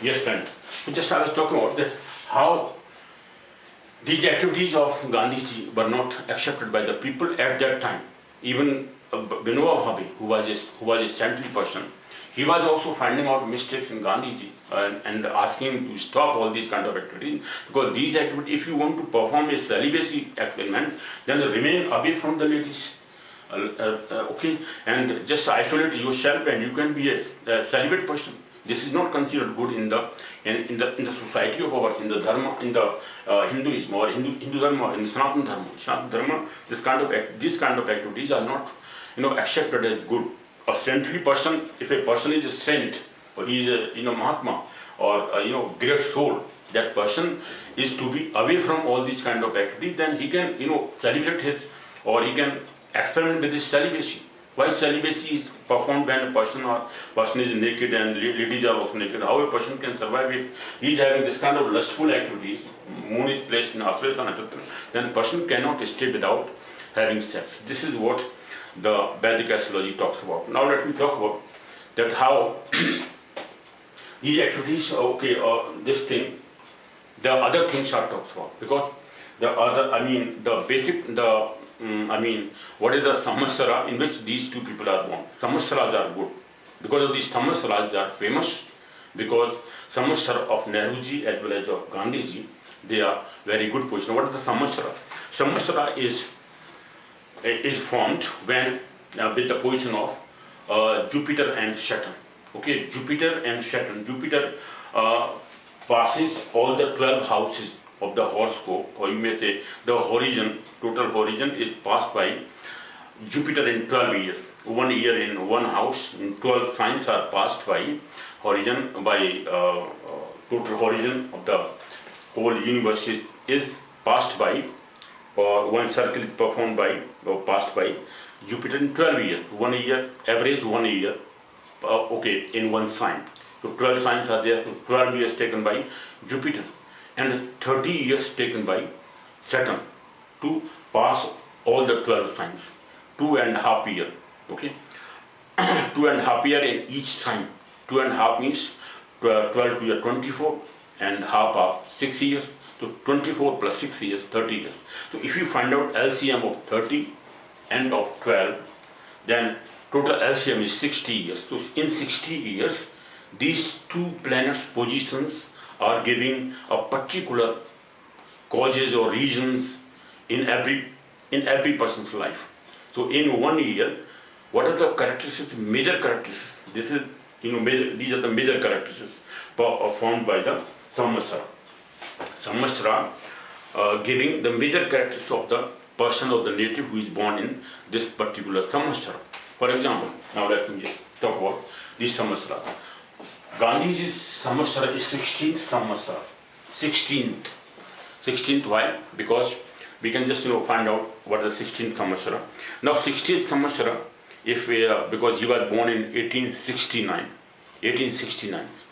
Yes, friend. So just I was talking about that how these activities of Gandhi Ji were not accepted by the people at that time. Even Vinoba Bhave, who was a saintly person, he was also finding out mistakes in Gandhi Ji and asking him to stop all these kind of activities, because these activities, if you want to perform a celibacy experiment, then remain away from the ladies. Okay, and just isolate yourself and you can be a celibate person. This is not considered good in the society of ours, in the dharma, in the Hinduism or Hindu dharma, in the Sanatana dharma. Sanatana dharma, these kind of activities are not, accepted as good. A saintly person, if a person is a saint or he is a Mahatma or great soul, that person is to be away from all these kind of activities. Then he can celebrate his, or he can experiment with his celibacy. Why celibacy is performed when a person is naked and ladies are also naked? How a person can survive if he is having this kind of lustful activities? Moon is placed in Ashlesha Nakshatra, then a person cannot stay without having sex. This is what the Vedic Astrology talks about. Now let me talk about that how these activities, this thing, the other things are talked about, because the other, what is the samvatsara in which these two people are born? Samvatsaras are good. Because of these samvatsaras, they are famous, because samvatsara of Nehru Ji as well as of Gandhi Ji, they are very good position. What is the samvatsara? Samvatsara is formed when with the position of Jupiter and Saturn. Okay, Jupiter and Saturn. Jupiter passes all the 12 houses of the horoscope, or you may say the horizon, total horizon is passed by Jupiter in 12 years. 1 year in one house, in 12 signs are passed by horizon, by total horizon of the whole universe is passed by, or one circle is performed by, or passed by Jupiter in 12 years. 1 year, average 1 year, in one sign. So 12 signs are there, so 12 years taken by Jupiter, and 30 years taken by Saturn to pass all the 12 signs. 2.5 years, okay? 2.5 years in each sign. 2.5 means 12 to year 24, and half of 6 years. So 24 plus 6 years, 30 years. So if you find out LCM of 30 and of 12, then total LCM is 60 years. So in 60 years, these two planets' positions are giving a particular causes or reasons in every person's life. So in 1 year, what are the characteristics, major characteristics? These are the major characteristics formed by the samvatsara. Samvatsara giving the major characteristics of the person or the native who is born in this particular samvatsara. For example, now let me just talk about this samvatsara. Gandhi's samvatsara is 16th samvatsara. 16th, why? Because we can just find out what is 16th samvatsara. Now 16th samvatsara, if we, because he was born in 1869.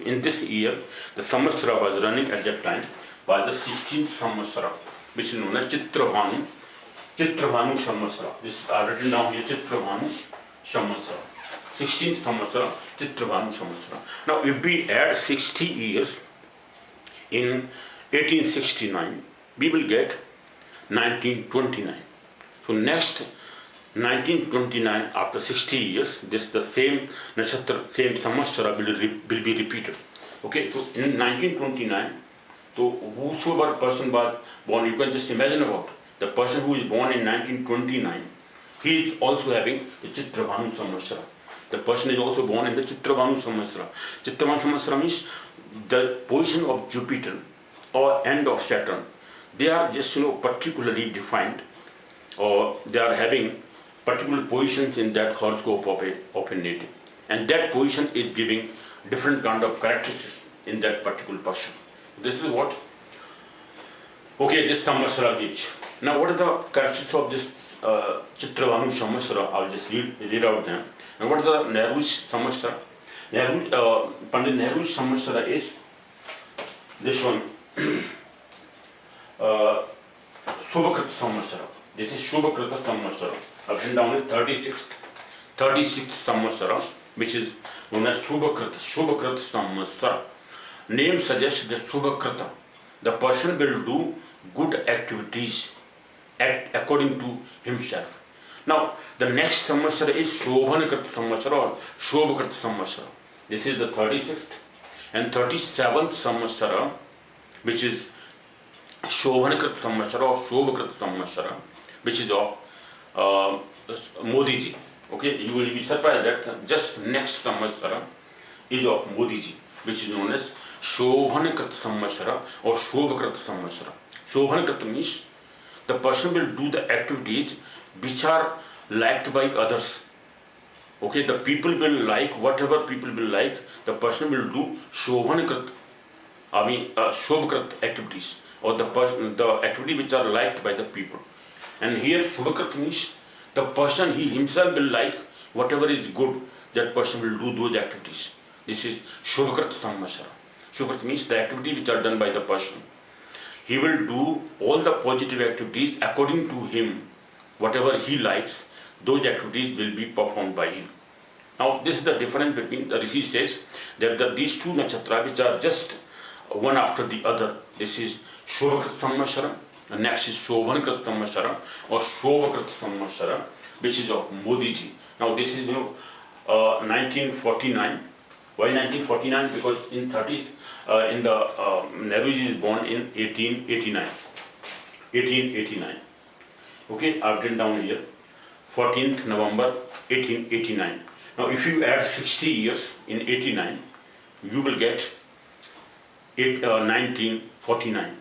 In this year, the samvatsara was running at that time by the 16th samvatsara, which is known as Chitravanu samvatsara. This is written down here, Chitravanu samvatsara. 16th samvatsara, Chitravanu samvatsara. Now if we add 60 years in 1869, we will get 1929. So next 1929, after 60 years, this the same nakshatra, same samvatsara will be repeated. Okay, so in 1929, so whosoever person was born, you can just imagine about the person who is born in 1929, he is also having the Chitravanu samvatsara. The person is also born in the Chitravanu samvatsara. Chitravanu samvatsara means the position of Jupiter or end of Saturn. They are just particularly defined, or they are having particular positions in that horoscope of a native, and that position is giving different kind of characteristics in that particular person. This is what this samvatsara gives. Now what are the characteristics of this Chitravanu samvatsara? I'll just read out them. And what is the Nehru's samvatsara? Pandit Nehru's samvatsara is this one. Shubhakrita samvatsara. This is Shubhakrita samvatsara. I've written down it 36th samvatsara, which is known as Shubhakrita samvatsara. name suggests that Subhakrata, the person will do good activities according to himself. Now, the next samvatsara is Shobhanakrata samvatsara or Shobhakrata samvatsara. This is the 36th and 37th samvatsara, which is Shobhanakrata samvatsara or Shobhakrata samvatsara, which is of Modi Ji. Okay, you will be surprised that just next samvatsara is of Modi Ji, which is known as Shobhanakrata samvatsara or Shobhakrata samvatsara. Shobhanakrata means the person will do the activities which are liked by others. Okay, the people will like whatever people will like. The person will do Shobhanakrata, Shobhakrata activities, or the activity which are liked by the people. And here Shobhakrata means the person, he himself will like whatever is good, that person will do those activities. This is Shobhakrata samvatsara. Shobhakrata means the activity which are done by the person. He will do all the positive activities according to him. Whatever he likes, those activities will be performed by him. Now, this is the difference between the Rishi says that these two nakshatra which are just one after the other. This is Shobhakrata samvatsara, the next is Shobhanakrata samvatsara or Shobhakrata samvatsara, which is of Modi Ji. Now, this is 1949. Why 1949? Because in Nehru Ji is born in 1889. 1889. Okay, I've written down here 14th November 1889. Now, if you add 60 years in 89, you will get 1949.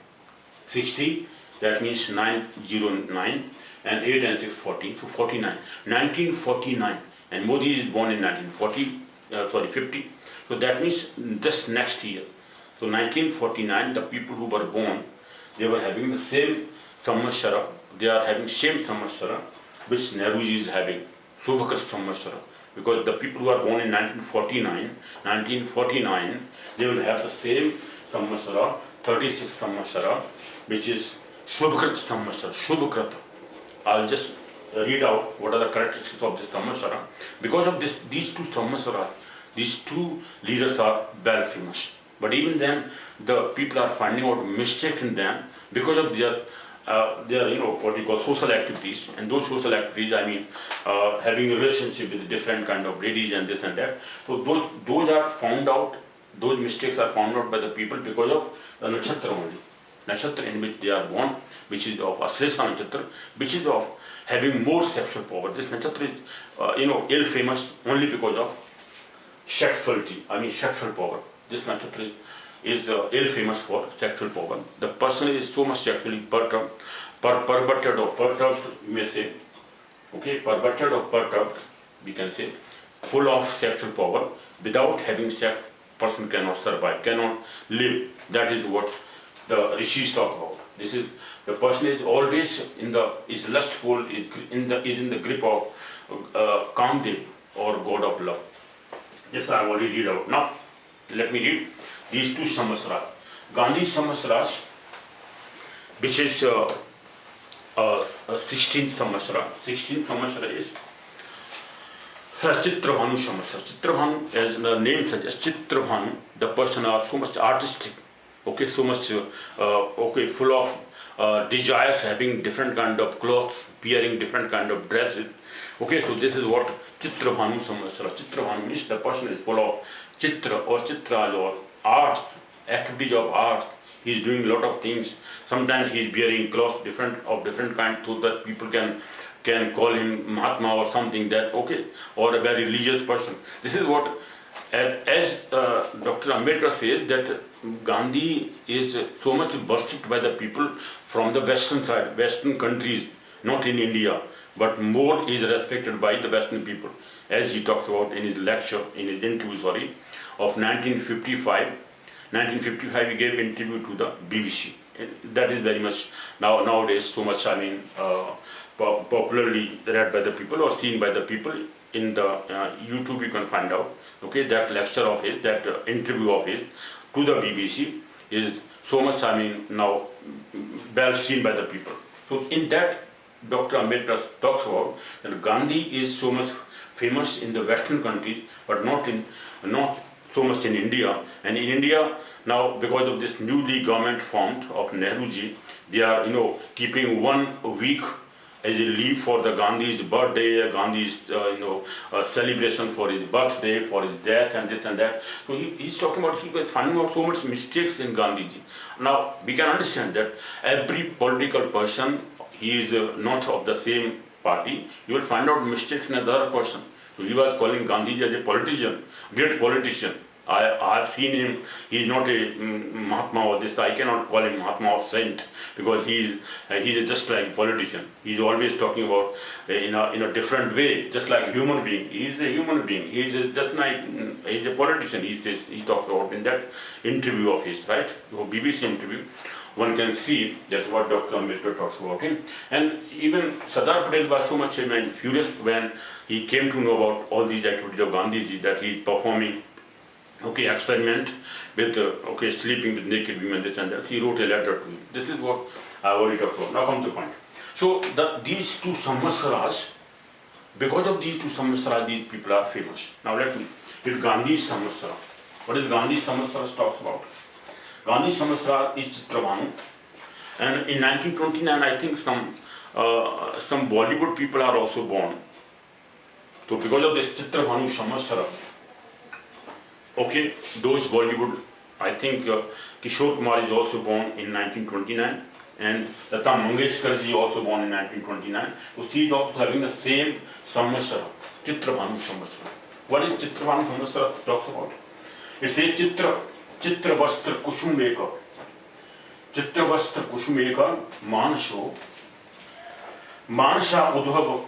60, that means 909, and 8 and 6, 14, so 49. 1949, and Modi is born in 50. So that means just next year. So 1949, the people who were born, they were having the same samvatsara. They are having same samvatsara which Nehru Ji is having, Shobhakrata samvatsara. Because the people who are born in 1949, they will have the same samvatsara, 36 samvatsara, which is Shobhakrata samvatsara, Shobhakrata. I'll just read out what are the characteristics of this samvatsara. Because of these two samvatsara, these two leaders are well famous. But even then, the people are finding out mistakes in them because of their what we call social activities. And those social activities, having a relationship with different kind of ladies and this and that. So those are found out, those mistakes are found out by the people because of the nakshatra only. Nakshatra in which they are born, which is of Ashlesha nakshatra, which is of having more sexual power. This nakshatra is, ill famous only because of sexuality, sexual power. This nakshatra is ill famous for sexual power. The person is so much sexually perverted or perturbed, you may say. Okay, perverted or perturbed, we can say, full of sexual power. Without having sex, person cannot survive, cannot live. That is what the Rishis talk about. This is the person is always is lustful, is in the grip of Kamdev or God of love. Yes, I have already read out. Now, let me read these two samvatsara. Gandhi samvatsara, which is 16th samvatsara. 16th samvatsara is Chitrabhanu samvatsara. Chitrabhanu, as the name suggests, Chitrabhanu, the person are so much artistic, okay, so much full of desires, having different kind of clothes, wearing different kind of dresses. Okay, so this is what Chitrabhanu samvatsara. Chitrabhanu means the person is full of chitra or chitras or arts, activities of art. He is doing a lot of things. Sometimes he is wearing clothes different kind, so that people can call him Mahatma or something, that okay, or a very religious person. This is what, as Dr. Ambedkar says, that Gandhi is so much worshipped by the people from the western side, western countries, not in India, but more is respected by the western people, as he talks about in his lecture, in his interview, of 1955. 1955 he gave interview to the BBC. That is very much nowadays so much popularly read by the people or seen by the people. In the YouTube you can find out. Okay, that lecture of his, that interview of his to the BBC is so much now well seen by the people. So in that, Dr. Ambedkar talks about that Gandhi is so much famous in the western countries, but not so much in India. And in India now, because of this newly government formed of Nehru Ji, they are keeping 1 week as a leave for the Gandhi's birthday, Gandhi's celebration for his birthday, for his death, and this and that. So he's talking about, he was finding out so much mistakes in Gandhi Ji. Now we can understand that every political person, he is not of the same party, you will find out mistakes in another person. So he was calling Gandhi Ji as a politician, great politician. I have seen him, he is not a Mahatma or this, I cannot call him Mahatma or saint, because he is just like a politician. He is always talking about in a different way, just like a human being. He is a human being, he is just like, he is a politician, he talks about in that interview of his, right? So BBC interview, one can see that's what Dr. Ambedkar talks about him. And even Sardar Patel was so much furious when he came to know about all these activities of Gandhi Ji, that he is performing experiment with sleeping with naked women, this and that. He wrote a letter to him. This is what I already talked about. Now come to the point. So these two samvatsaras, because of these two samvatsaras, these people are famous. Now let me read Gandhi's samvatsara. What is Gandhi's samvatsara talks about? Gandhi's samvatsara is Chitravanu, and in 1929 I think some Bollywood people are also born. So because of this Chitravanu samvatsara, those Bollywood, I think Kishore Kumar is also born in 1929, and Lata Mangeshkar ji also born in 1929. So she is also having the same samvatsara, Chitravanu samvatsara. What is Chitravanu samvatsara talks about? It says Chitra Vastra Kushumeka, Chitra Vastra Kushumeka, Manasho, Manasha Udhava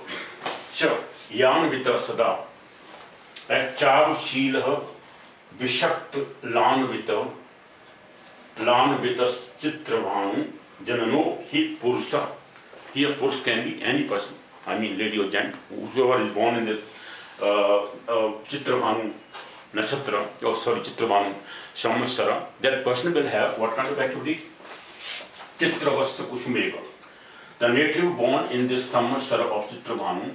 Cha Yan Vita Sada, Charu Sheelaha, Vishakt Lanvita Chitravanu Janano Hi Pursa. Here Pursa can be any person, I mean lady or gent, whoever is born in this Chitravanu Nakshatra, Chitravanu Samvatsara, that person will have what kind of activity? Chitravasta Kushumeka. The native born in this Samvatsara of Chitravanu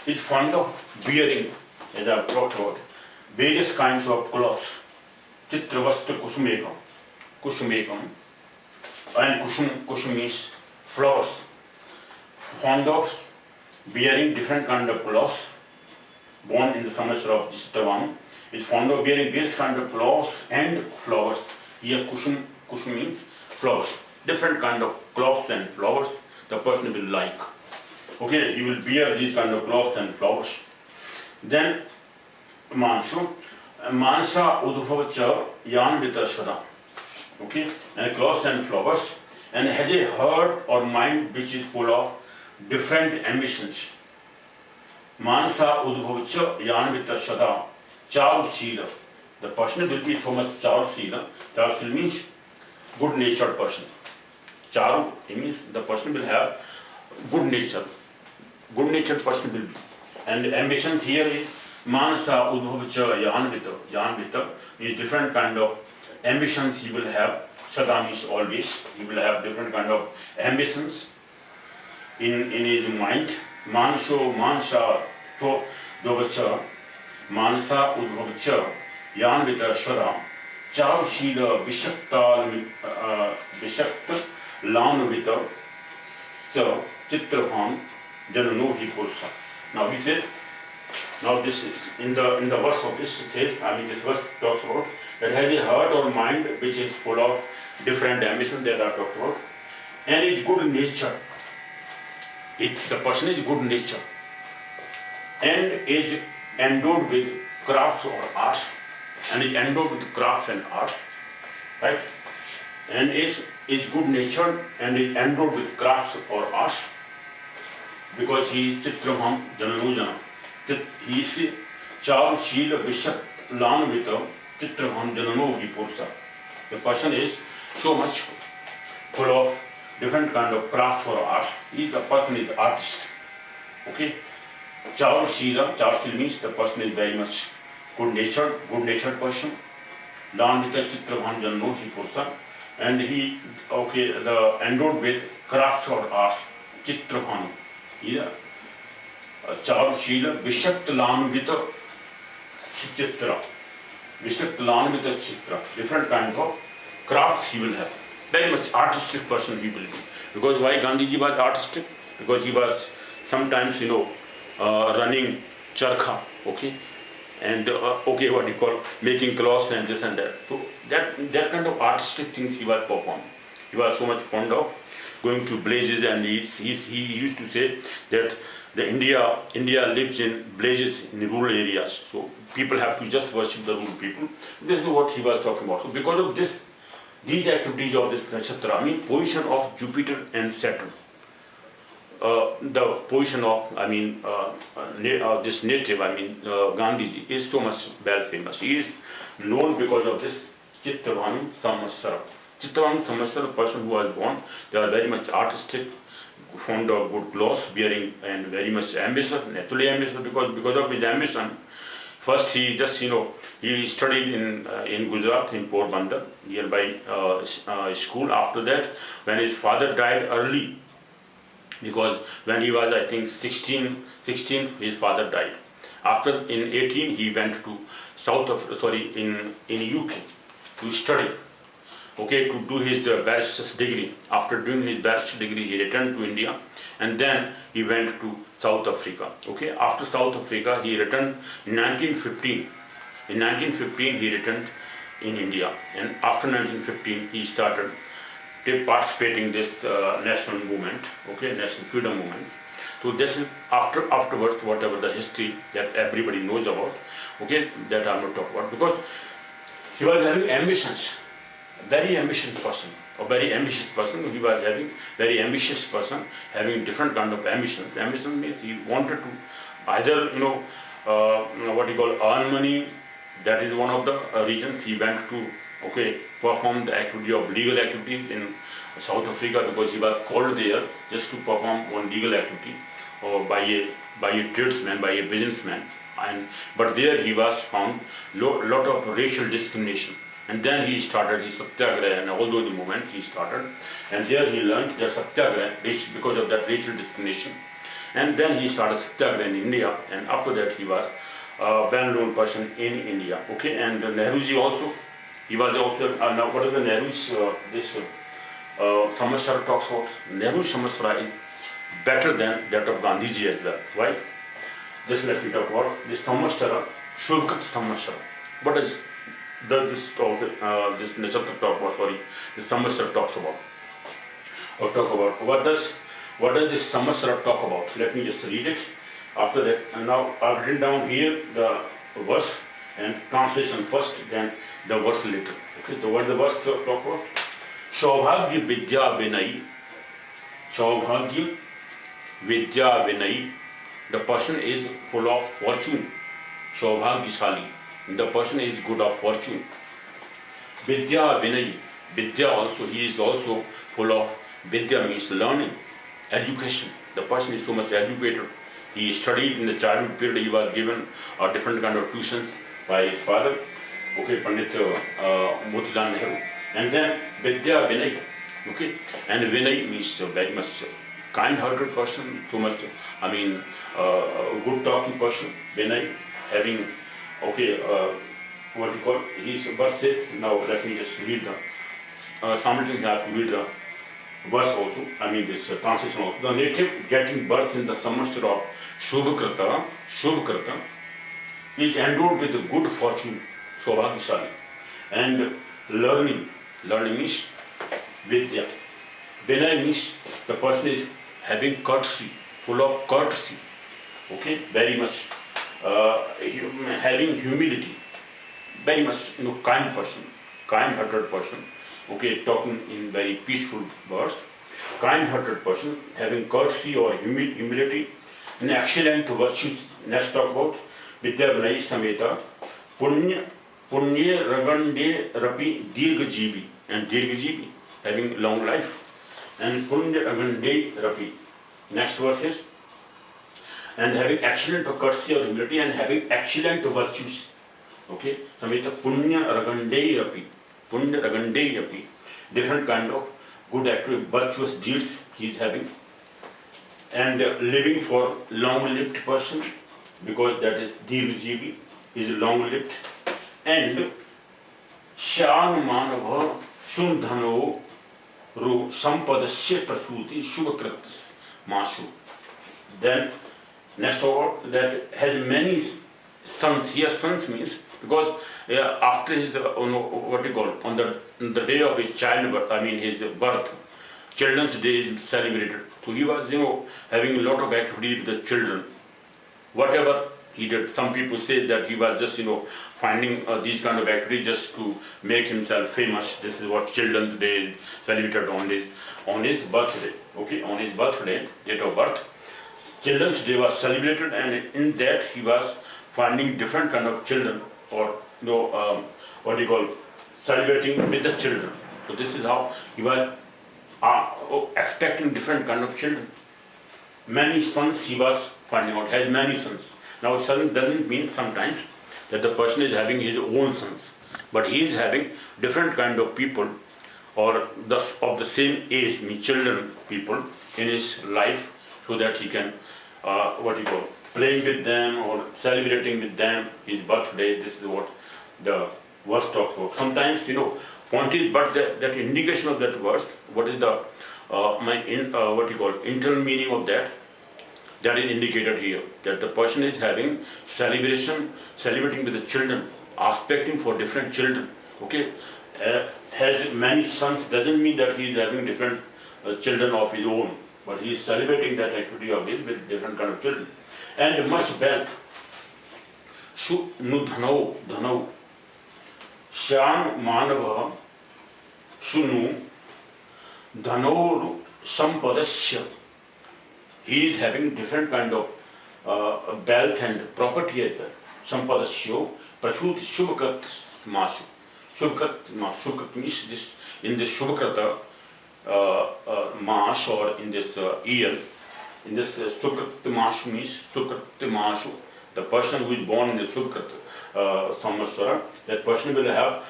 is fond of wearing, as I have talked about, various kinds of cloths. Chitravasta Kushumekam, and Kushum means flowers. Fond of wearing different kind of cloths, born in the samvatsara of Chitravanu, is fond of wearing various kind of cloths and flowers. Here Kushum means flowers. Different kind of cloths and flowers the person will like. He will wear these kind of cloths and flowers. Then Mansa Udhavacha Yan Vitashada. And cloths and flowers, and has a heart or mind which is full of different ambitions. Mansa Udhavacha Yan Vitashada Charu Sila. The person will be so much Charu Sila. Charu Sila means good natured person. Charu means the person will have good nature. Good natured person will be. And ambitions here is Manasa Udhavacha Yanvita is different kind of ambitions he will have. Sada means always. He will have different kind of ambitions in his mind. Mansa Udhavacha Manasa Udhavacha Yanvita Shara Charu Shila Vishakta Lanvita Chitravhan Janano Hi Pursa. Now he says, now this is in the verse of this says, this verse talks about that has a heart or mind which is full of different ambitions that are talked about, and is good nature. The person is good nature and is endowed with crafts or arts, and is endowed with crafts and arts, right? And is good natured and is endowed with crafts or arts, because he is Chitravham Jananujana. He is Charu Shila Vishat Lanvita Chitravham Janano Hi Pursa. The person is so much full of different kind of crafts or arts. The person is artist. Charu Shila means the person is very much good natured person. Lanvita Chitravham Janano Hi Pursa. And he, the endowed with crafts or arts, Chitravham. Charu Shila Vishat Lanvita Chitra. Vishaktalan with a chitra, different kind of crafts he will have. Very much artistic person he will be. Because why Gandhi Ji was artistic? Because he was sometimes, running charkha, okay, and what you call, making clothes and this and that. So that kind of artistic things he was performing. He was so much fond of going to villages, and he used to say that the India lives in villages in rural areas. So people have to just worship the rural people. This is what he was talking about. So because of these activities of this nakshatra, position of Jupiter and Saturn, the position of this native, Gandhi Ji, is so much well famous. He is known because of this Chittavanu Samvatsara. Chittavanu Samvatsara, person who was born, they are very much artistic, fond of good clothes wearing, and very much ambitious, naturally ambitious, because of his ambition. First he just, he studied in Gujarat, in Porbandar, nearby school. After that, when his father died early, because when he was, I think, 16, his father died. After, in 18, he went to in UK to study, okay, to do his bachelor's degree. After doing his bachelor's degree, he returned to India, and then he went to South Africa. Okay, after South Africa, he returned in 1915. In 1915, he returned in India, and after 1915, he started participating in this national movement, okay, national freedom movement. So this is afterwards, whatever the history that everybody knows about, okay, that I'm not talking about, because he was having ambitions, very ambitious person, a very ambitious person. He was having very ambitious person, having different kind of ambitions. Ambition means he wanted to either, what you call, earn money. That is one of the reasons he went to, okay, perform the activity of legal activities in South Africa, because he was called there just to perform one legal activity by a tradesman, by a businessman. But there he was found lot of racial discrimination. And then he started his satyagraha and all those movements he started. And there he learned that satyagraha because of that racial discrimination. And then he started satyagraha in India. And after that he was a well-known person in India. Okay, and Nehru Ji also, he was also, now what is the Nehru's, Samvatsara talks about? Nehru's Samvatsara is better than that of Gandhi Ji as well. Why? Just let me talk about this Samvatsara, Shubhkat Samvatsara. What does this nakshatra talk about? Sorry, this Samvatsara talks about. Or talk about. What does this Samvatsara talk about? Let me just read it. After that, and now I've written down here the verse and translation first, then the verse later. Okay, so what the verse talk about? Shaubhagya Vidya Vinay. Shaubhagya Vidya Vinay. The person is full of fortune. Shaubhagyasali. The person is good of fortune. Vidya Vinay. Vidya also, he is also full of Vidya, means learning, education. The person is so much educated. He studied in the childhood period. He was given different kind of tuitions by his father, okay, Pandit Motilal Nehru. And then Vidya Vinay, okay, and Vinay means very much kind-hearted person, so much, good talking person. Vinay, having, okay, what you call, his birth date. Now let me just read the, simultaneously I have to read the verse also, this translation also. The native getting birth in the Samvatsara of Shubhakrata is endowed with good fortune, Saubhagyasali, and learning means Vidya. Vinay means the person is having courtesy, full of courtesy, okay, very much having humility, very much kind person, kind-hearted person, okay, talking in very peaceful words, kind-hearted person, having courtesy or humility, and excellent virtues. Next talk about Vidya Vinay Sameta, Punya Ragande Rapi Dirga Jibi, and Dirga Jibi, having long life, and Punya Ragande Rapi. Next verse is, and having excellent courtesy or humility, and having excellent virtues. Okay, Sameta Punya Ragande Rapi. Punya Ragande Rapi. Different kind of good active virtuous deeds he is having. And living for long-lived person, because that is Dirga Jibi, is long-lived. and Shan Manava Shundhano Ru Sampadasya Prasuti Shubakrat Masu. Then next over that has many sons. Here sons means because after his what you call on the day of his childbirth, I mean his birth, children's day is celebrated. So he was having a lot of activity with the children. Whatever he did, some people say that he was just finding these kind of activities just to make himself famous. This is what children's day is celebrated on his birthday. Okay, on his birthday, date of birth, children's day was celebrated, and in that he was finding different kind of children, or what do you call, celebrating with the children. So this is how he was expecting different kind of children. Many sons he was finding out, has many sons. Now son doesn't mean sometimes that the person is having his own sons, but he is having different kind of people, or of the same age, mean children, people in his life, so that he can playing with them or celebrating with them his birthday. This is what the verse talks about. Sometimes point is, but that indication of that verse, what is the internal meaning of that? That is indicated here, that the person is having celebrating with the children, aspecting for different children. Okay, has many sons doesn't mean that he is having different children of his own, but he is celebrating that activity of his with different kind of children. And much wealth. Shunu dhanau Shyam Manava Shunu Dhanor Sampadasya. He is having different kind of wealth and property as well. Sampadasya Prasut Shubhakat Masu. Shubhakat means this in this Shubhakrata Mas, or in this year. In this Shubhakat Masu means Shubhakat Masu. The person who is born in the Shubhakat Samvatsara, that person will have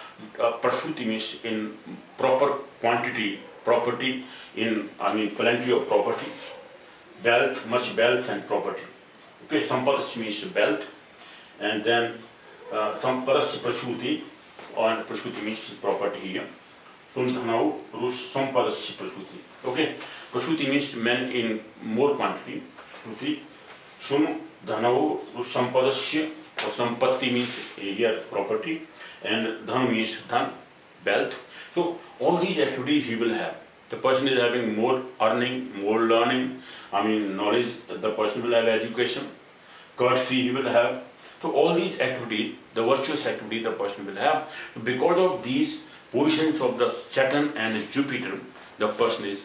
Prasuti means in proper quantity, property plenty of property, wealth, much wealth and property. Okay, Sampadasya means wealth, and then Sampadasya Prasuti, or Prasuti means property here. Sundhanau Rus Sampadasya Prasuti. Okay, Prasuti means men in more quantity. Prasuti. Sun Dhanau Rus Sampadasya, or Sampatti means here property, and Dhanu means dhan, wealth. So all these activities he will have. The person is having more earning, more learning, knowledge. The person will have education, courtesy he will have. So all these activities, the virtuous activity the person will have. Because of these positions of the Saturn and Jupiter, the person is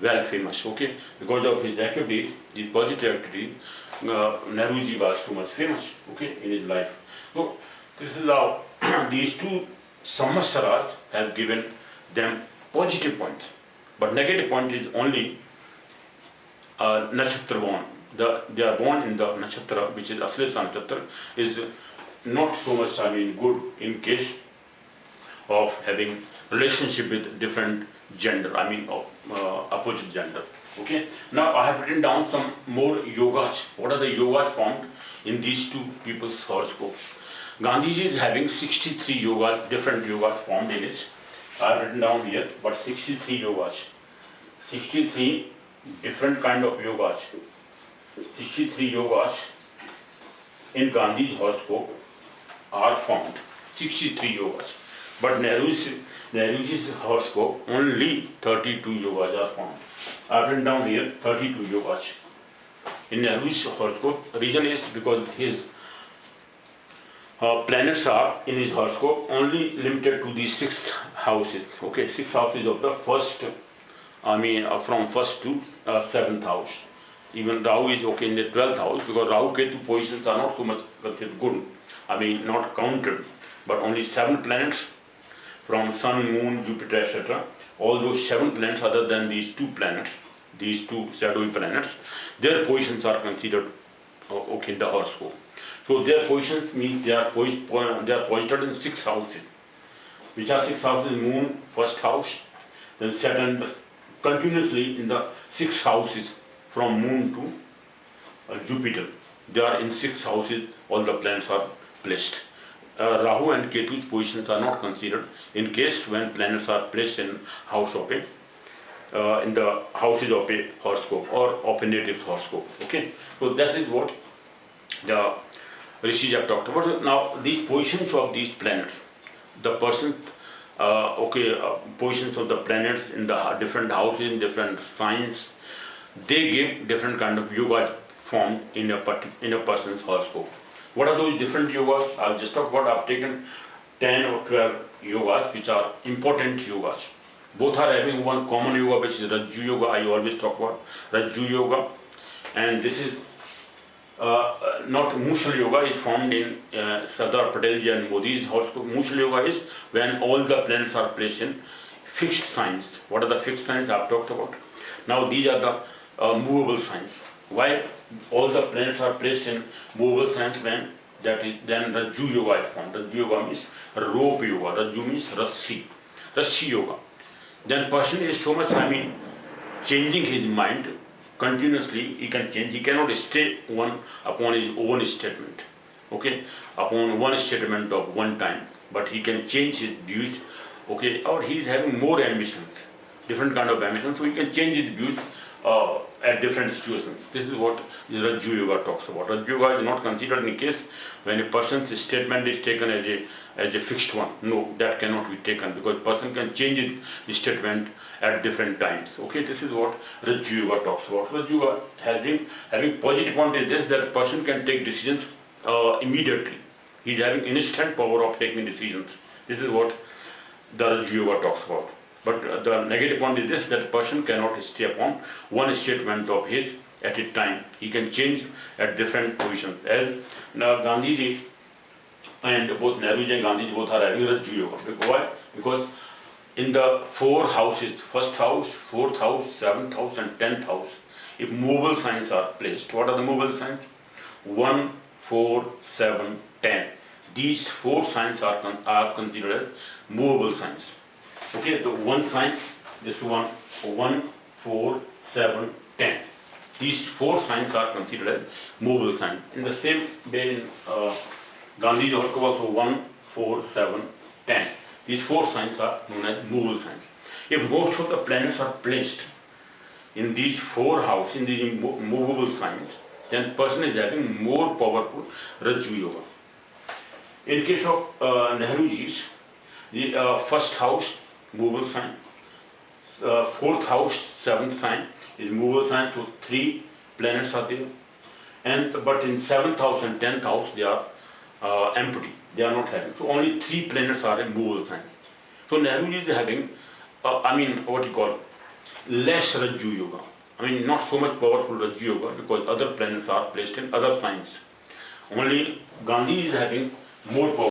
well famous. Okay, because of his activities, these positive activities, Nehru Ji was so much famous. Okay, in his life. So this is how these two samvatsaras have given them positive points, but negative point is only nakshatra born. They are born in the nakshatra, which is Ashlesha nakshatra, is not so much good in case of having relationship with different gender, of opposite gender. Okay. Now I have written down some more yogas. What are the yogas found in these two people's horoscopes? Gandhi Ji is having 63 yogas, different yogas formed in it. I have written down here, but 63 yogas. 63 different kind of yogas. 63 yogas in Gandhi's horoscope are found. 63 yogas. But Nehru's horoscope, only 32 yogas are found. I have written down here 32 yogas. In Nehru's horoscope, reason is because his planets are in his horoscope only limited to these 6 houses. Okay, 6 houses of the first, from first to 7th house. Even Rahu is okay in the 12th house, because Rahu Ketu positions are not so much good. Not counted, but only 7 planets from Sun, Moon, Jupiter, etc. All those 7 planets other than these 2 planets, these 2 shadowy planets, their positions are considered okay in the horoscope. So their positions means they are posited in 6 houses. Which are 6 houses? Moon, first house, then Saturn continuously in the 6 houses from Moon to Jupiter. They are in 6 houses, all the planets are placed. Rahu and Ketu's positions are not considered in case when planets are placed in house of a in the houses of a horoscope or of a native horoscope. Okay, so that is what the Rishis have talked about. So now these positions of these planets, the person, positions of the planets in the different houses, in different signs, they give different kind of yoga formed in a person's horoscope. What are those different yogas? I'll just talk about. I've taken 10 or 12 yogas which are important yogas. Both are having one common yoga, which is Rajju Yoga. I always talk about Rajju Yoga, and this is not Mushal Yoga is formed in Sardar Patel Ji and Modi's horoscope. Mushal Yoga is when all the planets are placed in fixed signs. What are the fixed signs I've talked about? Now these are the movable signs. Why all the planets are placed in movable signs? When that is, then Rajju Yoga is formed. Rajju Yoga means rope yoga. Rajju means Rassi Yoga. Then person is so much, changing his mind continuously. He can change. He cannot stay upon his own statement. Okay, upon one statement of one time, but he can change his views. Okay, or he is having more ambitions, different kind of ambitions, so he can change his views at different situations. This is what Rajju Yoga talks about. Rajju Yoga is not considered in case when a person's statement is taken as a fixed one. No, that cannot be taken, because person can change his statement at different times. Okay, this is what Rajju Yoga talks about. Rajju Yoga having positive point is this, that person can take decisions immediately. He is having instant power of taking decisions. This is what the Rajju Yoga talks about. But the negative point is this, that person cannot stay upon one statement of his at a time. He can change at different positions. As now Gandhi Ji and both Nehru Ji and Gandhi Ji both are having Rajju Yoga. Why? Because in the 4 houses, first house, 4th house, 7th house and 10th house, if movable signs are placed, what are the movable signs? 1, 4, 7, 10. These 4 signs are considered as movable signs. Okay, the one sign, this one, 1, 4, 7, 10. These 4 signs are considered as movable signs. In the same way, in Gandhi's horoscope also 1, 4, 7, 10. These 4 signs are known as movable signs. If most of the planets are placed in these 4 houses, in these movable signs, then person is having more powerful Rajju Yoga. In case of Nehru Ji's, the first house, movable sign, 4th house, 7th sign is movable sign, so 3 planets are there. But in 7th house and 10th house they are empty, they are not having. So only 3 planets are in movable signs. So Nehru is having, what you call, less Rajju Yoga. Not so much powerful Rajju Yoga, because other planets are placed in other signs. Only Gandhi is having more power.